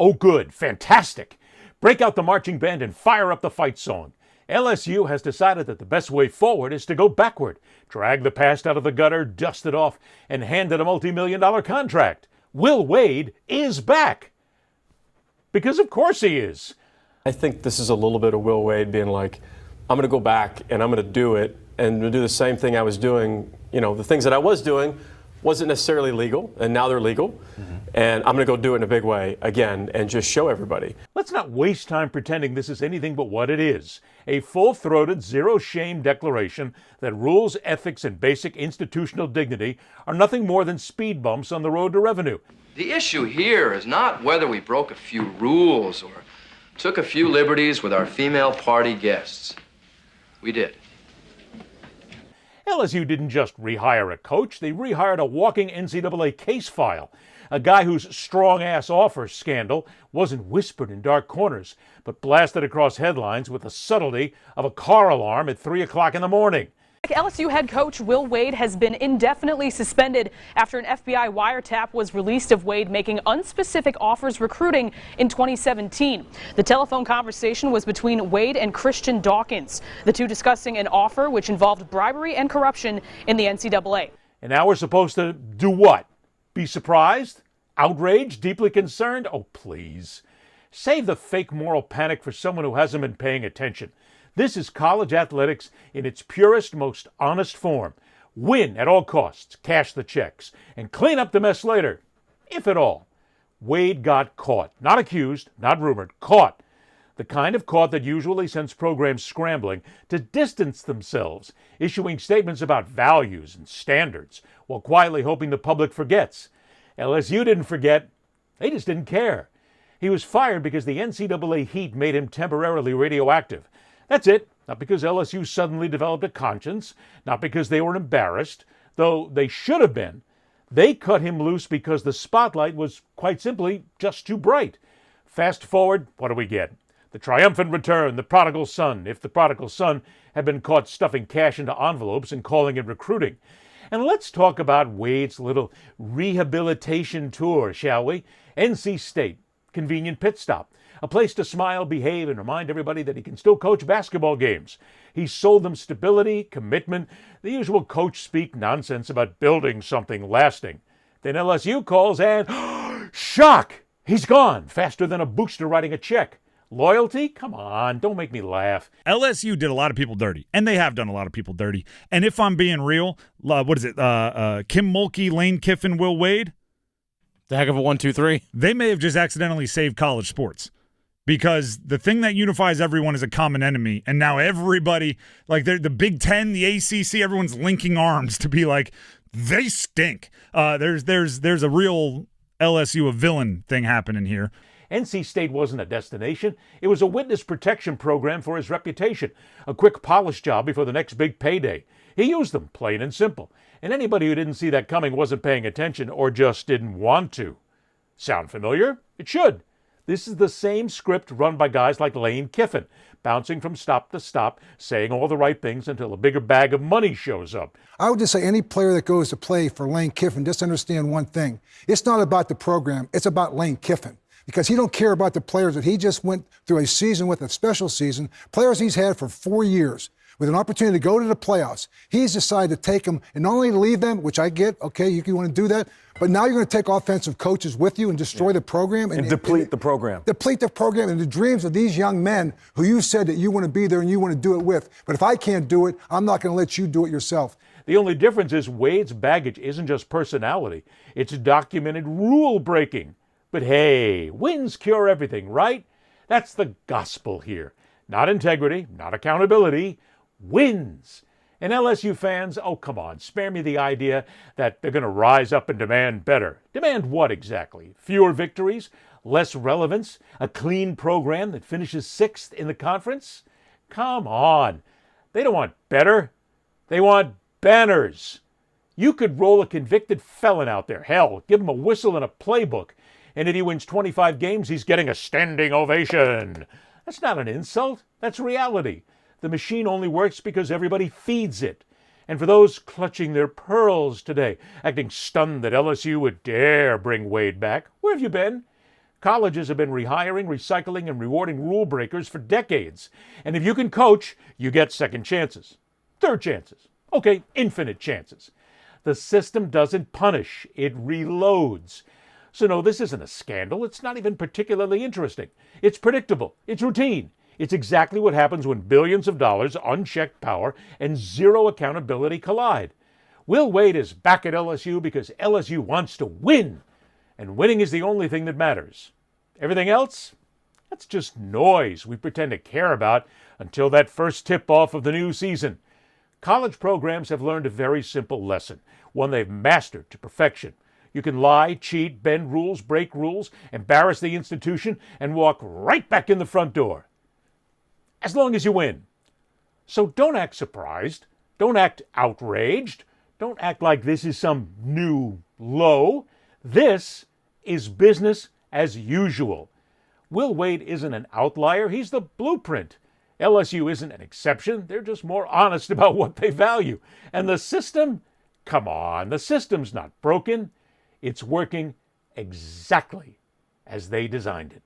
Oh, good. Fantastic. Break out the marching band and fire up the fight song. LSU has decided that the best way forward is to go backward, drag the past out of the gutter, dust it off, and hand it a multi-million-dollar contract. Will Wade is back. Because of course he is. I think this is a little bit of Will Wade being like, I'm going to go back and I'm going to do it and do the same thing I was doing. You know, the things that I was doing wasn't necessarily legal, and now they're legal. And I'm going to go do it in a big way again and just show everybody. Let's not waste time pretending this is anything but what it is. A full-throated, zero-shame declaration that rules, ethics, and basic institutional dignity are nothing more than speed bumps on the road to revenue. The issue here is not whether we broke a few rules or took a few liberties with our female party guests. We did. LSU didn't just rehire a coach, they rehired a walking NCAA case file. A guy whose strong-ass offer scandal wasn't whispered in dark corners, but blasted across headlines with the subtlety of a car alarm at 3 o'clock in the morning. LSU head coach Will Wade has been indefinitely suspended after an FBI wiretap was released of Wade making unspecific offers recruiting in 2017. The telephone conversation was between Wade and Christian Dawkins, the two discussing an offer which involved bribery and corruption in the NCAA. And now we're supposed to do what? Be surprised? Outraged? Deeply concerned? Oh, please. Save the fake moral panic for someone who hasn't been paying attention. This is college athletics in its purest, most honest form. Win at all costs, cash the checks, and clean up the mess later, if at all. Wade got caught. Not accused, not rumored, caught. The kind of caught that usually sends programs scrambling to distance themselves, issuing statements about values and standards, while quietly hoping the public forgets. LSU didn't forget. They just didn't care. He was fired because the NCAA heat made him temporarily radioactive. That's it. Not because LSU suddenly developed a conscience, not because they were embarrassed, though they should have been. They cut him loose because the spotlight was, quite simply, just too bright. Fast forward, what do we get? The triumphant return, the prodigal son, if the prodigal son had been caught stuffing cash into envelopes and calling it recruiting. And let's talk about Wade's little rehabilitation tour, shall we? NC State, convenient pit stop. A place to smile, behave, and remind everybody that he can still coach basketball games. He sold them stability, commitment, the usual coach speak nonsense about building something lasting. Then LSU calls and, shock! He's gone, faster than a booster writing a check. Loyalty? Come on, don't make me laugh. LSU did a lot of people dirty, and they have done a lot of people dirty. And if I'm being real, what is it? Kim Mulkey, Lane Kiffin, Will Wade? The heck of a 1, 2, 3. They may have just accidentally saved college sports. Because the thing that unifies everyone is a common enemy, and now everybody, like the Big Ten, the ACC, everyone's linking arms to be like, they stink. There's a real LSU, a villain thing happening here. NC State wasn't a destination. It was a witness protection program for his reputation, a quick polish job before the next big payday. He used them, plain and simple. And anybody who didn't see that coming wasn't paying attention or just didn't want to. Sound familiar? It should. This is the same script run by guys like Lane Kiffin, bouncing from stop to stop, saying all the right things until a bigger bag of money shows up. I would just say any player that goes to play for Lane Kiffin, just understand one thing. It's not about the program, it's about Lane Kiffin. Because he don't care about the players that he just went through a season with, a special season, players he's had for 4 years, with an opportunity to go to the playoffs. He's decided to take them and not only leave them, which I get, okay, you want to do that, but now you're going to take offensive coaches with you and destroy the program. And deplete the program. Deplete the program and the dreams of these young men who you said that you want to be there and you want to do it with. But if I can't do it, I'm not going to let you do it yourself. The only difference is Wade's baggage isn't just personality. It's documented rule breaking. But hey, wins cure everything, right? That's the gospel here. Not integrity, not accountability, wins. And LSU fans, oh, come on, spare me the idea that they're going to rise up and demand better. Demand what exactly? Fewer victories? Less relevance? A clean program that finishes 6th in the conference? Come on. They don't want better. They want banners. You could roll a convicted felon out there. Hell, give him a whistle and a playbook. And if he wins 25 games, he's getting a standing ovation. That's not an insult. That's reality. The machine only works because everybody feeds it. And for those clutching their pearls today, acting stunned that LSU would dare bring Wade back, where have you been? Colleges have been rehiring, recycling, and rewarding rule breakers for decades. And if you can coach, you get second chances, third chances, okay, infinite chances. The system doesn't punish, it reloads. So no, this isn't a scandal. It's not even particularly interesting. It's predictable. It's routine. It's exactly what happens when billions of dollars, unchecked power, and zero accountability collide. Will Wade is back at LSU because LSU wants to win. And winning is the only thing that matters. Everything else? That's just noise we pretend to care about until that first tip-off of the new season. College programs have learned a very simple lesson, one they've mastered to perfection. You can lie, cheat, bend rules, break rules, embarrass the institution, and walk right back in the front door. As long as you win. So don't act surprised. Don't act outraged. Don't act like this is some new low. This is business as usual. Will Wade isn't an outlier. He's the blueprint. LSU isn't an exception. They're just more honest about what they value. And the system? Come on, the system's not broken. It's working exactly as they designed it.